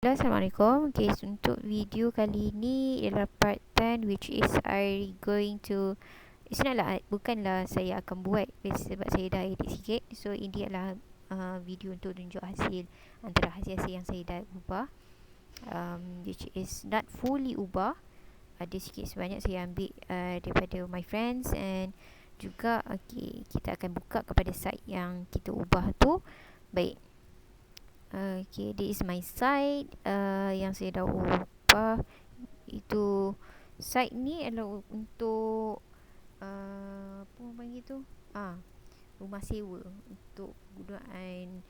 Assalamualaikum. Okay, so untuk video kali ni ialah part 10, which is I going to, it's not lah, bukanlah saya akan buat sebab saya dah edit sikit. So ini adalah video untuk tunjuk hasil, antara hasil-hasil yang saya dah ubah, which is not fully ubah. Ada sikit sebanyak saya ambil daripada my friends, and juga okay, kita akan buka kepada site yang kita ubah tu. Baik. Okay, this is my site yang saya dah ubah. Itu site ni adalah untuk apa orang panggil tu, rumah sewa untuk gunaan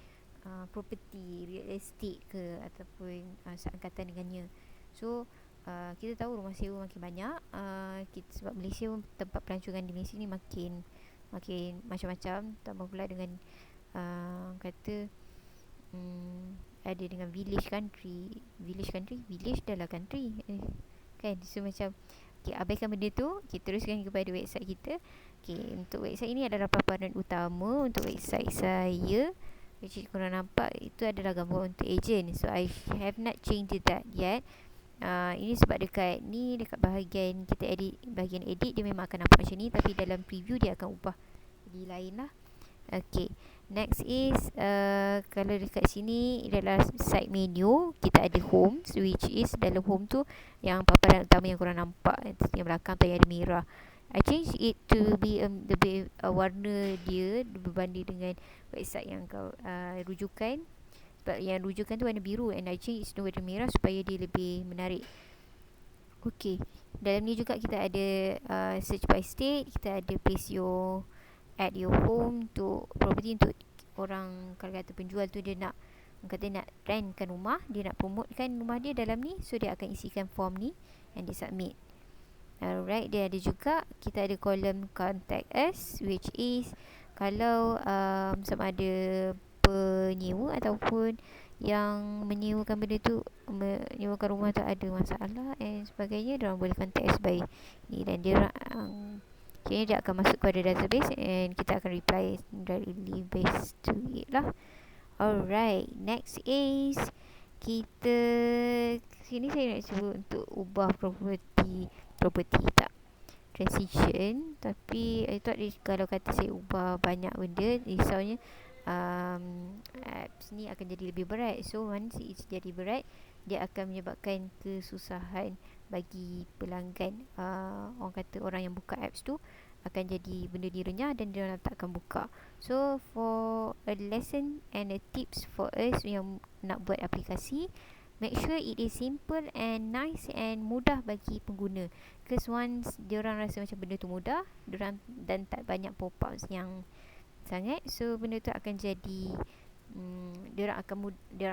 property, real estate ke, ataupun seangkatan dengannya. So kita tahu rumah sewa makin banyak, sebab Malaysia, tempat pelancongan di Malaysia ni makin macam-macam. Tambah pula dengan kata ada dengan village country, village adalah country, kan. So macam abaikan benda tu, kita teruskan kepada website kita. Untuk website ini adalah paparan utama untuk website saya, which korang nampak itu adalah gambar untuk agent. So I have not changed that yet. Ini sebab dekat bahagian kita edit, bahagian edit dia memang akan nampak macam ni, tapi dalam preview dia akan ubah jadi lain lah. Okay, next is kalau dekat sini adalah side menu. Kita ada home, which is dalam home tu yang paparan utama yang korang nampak, yang belakang tu yang ada merah. I change it to be lebih warna dia berbanding dengan website yang kau rujukan. Sebab yang rujukan tu warna biru, and I change it to warna merah supaya dia lebih menarik. Okay, dalam ni juga kita ada search by state. Kita ada place your at your home untuk property, untuk orang, kalau kata penjual tu dia nak rentkan rumah, dia nak promotekan rumah dia dalam ni, so dia akan isikan form ni and dia submit. Alright, dia ada juga, kita ada kolom contact us, which is kalau sama ada penyewa ataupun yang menyewakan benda tu, menyewakan rumah tu ada masalah and sebagainya, diorang boleh contact us by ni, dan dia dia akan masuk kepada database and kita akan reply directly based to it lah. Alright, next is kita sini saya nak cuba untuk ubah property tak transition, tapi I thought kalau kata saya ubah banyak benda, risaunya apps ni akan jadi lebih berat. So once it's jadi berat, dia akan menyebabkan kesusahan bagi pelanggan. Orang kata orang yang buka apps tu akan jadi benda ni renyah dan dia tak akan buka. So for a lesson and a tips for us yang nak buat aplikasi, make sure it is simple and nice and mudah bagi pengguna. Because once diorang rasa macam benda tu mudah, diorang dan tak banyak pop-ups yang sangat, so benda tu akan jadi diorang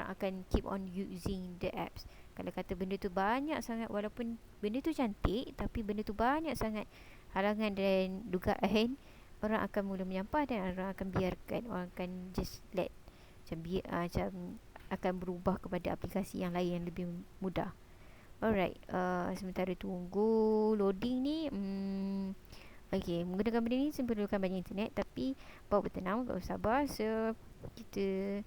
akan keep on using the apps. Kalau kata benda tu banyak sangat, walaupun benda tu cantik, tapi benda tu banyak sangat halangan dan dugaan, orang akan mula menyampah dan orang akan biarkan, orang akan just let macam akan berubah kepada aplikasi yang lain yang lebih mudah. Alright, sementara tunggu loading ni, okay, menggunakan benda ni perlukan banyak internet, tapi bawa bertenang, sabar. So kita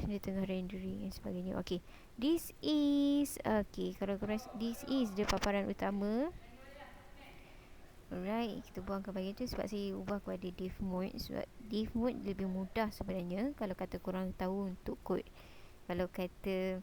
dia tengah rendering dan sebagainya. Okay, this is this is the paparan utama. Alright, kita buangkan bahagian tu sebab saya ubah kepada dev mode. Sebab dev mode lebih mudah sebenarnya kalau kata korang tahu untuk kod. Kalau kata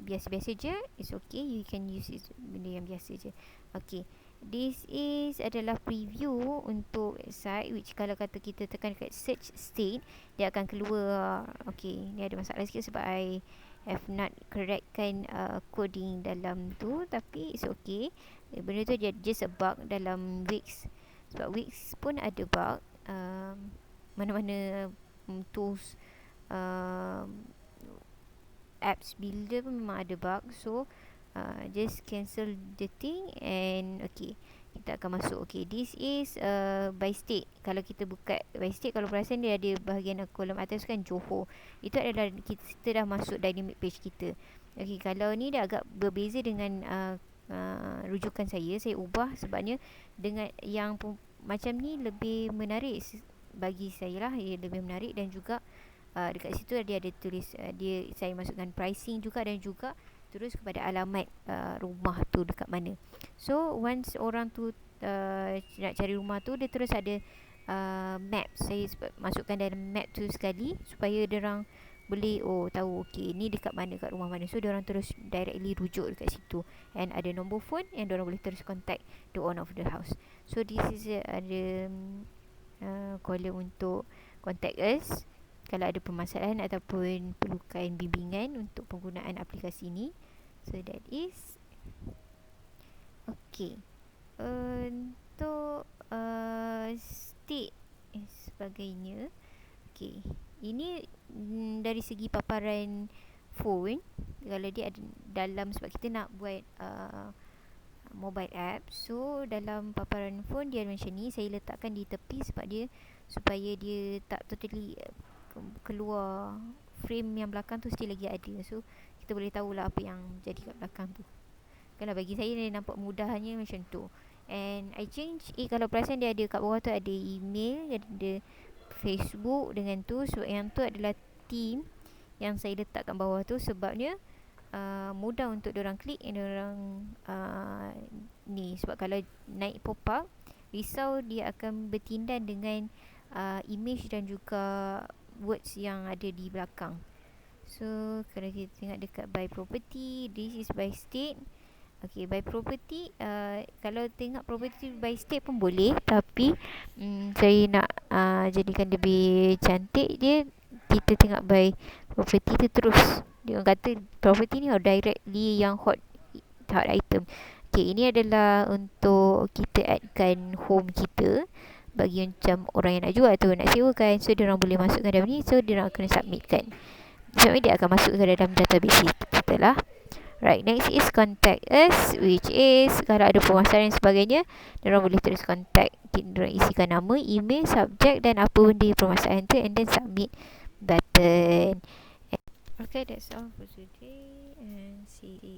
biasa-biasa je, it's okay, you can use it, benda yang biasa je. Okay, this is adalah preview untuk website, which kalau kata kita tekan kat search state, dia akan keluar. Okay, ni ada masalah sikit sebab I have not correctkan coding dalam tu, tapi it's okay. Benda tu dia just a bug dalam Wix, sebab Wix pun ada bug. Mana-mana tools apps builder pun memang ada bug. So just cancel the thing and okay, kita akan masuk. Okay, this is by state. Kalau kita buka by state, kalau perasan dia ada bahagian kolom atas kan Johor, itu adalah kita dah masuk dynamic page kita. Okay, kalau ni dia agak berbeza dengan rujukan saya ubah sebabnya dengan yang macam ni lebih menarik bagi saya lah, ia lebih menarik dan juga dekat situ dia ada tulis, saya masukkan pricing juga, dan juga terus kepada alamat rumah tu dekat mana. So once orang tu nak cari rumah tu, dia terus ada map. Saya masukkan dalam map tu sekali supaya orang boleh tahu ni dekat mana, kat rumah mana. So orang terus directly rujuk dekat situ, and ada nombor phone and orang boleh terus contact the owner of the house. So this is ada column untuk contact us kalau ada permasalahan ataupun perlukan bimbingan untuk penggunaan aplikasi ni. So that is okay. Untuk state sebagainya, okay, ini dari segi paparan phone. Kalau dia ada dalam, sebab kita nak buat mobile app, so dalam paparan phone dia macam ni. Saya letakkan di tepi sebab supaya dia tak totally keluar frame yang belakang tu, still lagi ada. So kita boleh tahulah apa yang jadi kat belakang tu. Kalau bagi saya dia nampak mudahnya macam tu. And I change kalau perasan dia ada kat bawah tu ada email, ada Facebook dengan tu. So yang tu adalah team yang saya letak kat bawah tu, sebabnya mudah untuk diorang klik dan diorang ni. Sebab kalau naik pop up, risau dia akan bertindan dengan image dan juga words yang ada di belakang. So kalau kita tengok dekat by property, this is by state. Okay, by property, kalau tengok property by state pun boleh, tapi saya nak jadikan lebih cantik dia, kita tengok by property tu terus. Dia orang kata property ni directly yang hot item. Okay, ini adalah untuk kita addkan home kita, bagi macam orang yang nak jual tu, nak sewakan. So dia orang boleh masukkan dalam ni. So dia orang kena submitkan. So dia akan masuk ke dalam database kita lah. Right, next is contact us, which is kalau ada permasalahan dan sebagainya, dia orang boleh terus contact. Dia orang isikan nama, email, subjek dan apa benda permasalahan tu, and then submit button. Okay, that's all for today, and see you.